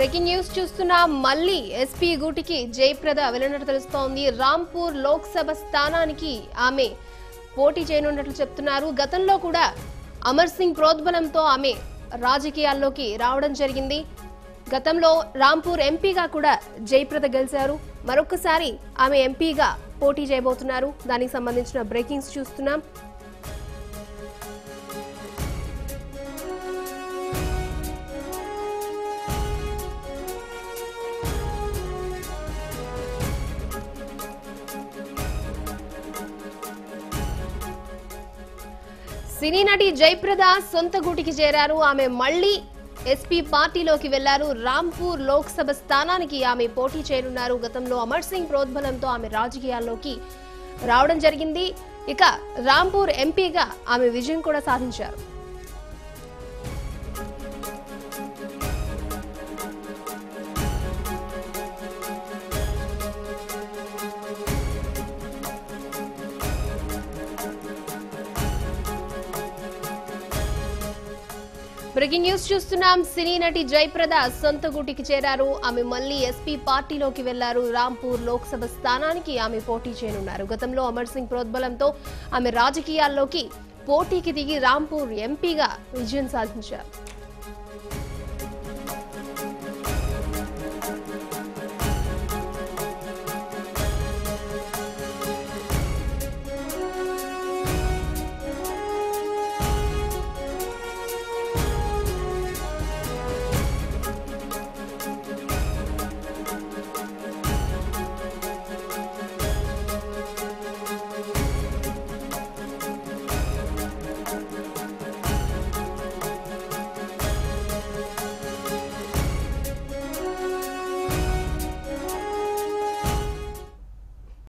Breaking news చూస్తున్నా మళ్ళీ SP గూటికి జయప్రద వెళ్లినట్టు తెలుస్తోంది. రాంపూర్ లోక్సభ స్థానానికి ఆమె పోటీ చేయనున్నట్లు చెప్తున్నారు. గతంలో కూడా అమర్ సింగ్ ప్రోద్బలంతో ఆమె రాజకీయాల్లోకి రావడం జరిగింది. గతంలో రాంపూర్ ఎంపీగా కూడా జయప్రద గెలిచారు. మరొకసారి ఆమె ఎంపీగా పోటీ చేయబోతున్నారు. దానికి సంబంధించిన బ్రేకింగ్స్ చూస్తున్నాం. సినీ నటి జయప్రద సొంత గూటికి చేరారు. ఆమె మళ్లీ ఎస్పీ పార్టీలోకి వెళ్లారు. రాంపూర్ లోక్సభ స్థానానికి ఆమె పోటీ చేయనున్నారు. గతంలో అమర్ సింగ్ ప్రోద్బలంతో ఆమె రాజకీయాల్లోకి రావడం జరిగింది. ఇక రాంపూర్ ఎంపీగా ఆమె విజయం కూడా సాధించారు. బ్రేకింగ్ న్యూస్ చూస్తున్నాం. సినీ నటి జయప్రద సొంత గూటికి చేరారు. ఆమె మళ్లీ ఎస్పీ పార్టీలోకి వెళ్లారు. రాంపూర్ లోక్సభ స్థానానికి ఆమె పోటీ చేయనున్నారు. గతంలో అమర్ సింగ్ ప్రోద్బలంతో ఆమె రాజకీయాల్లోకి పోటీకి దిగి రాంపూర్ ఎంపీగా విజయం సాధించారు.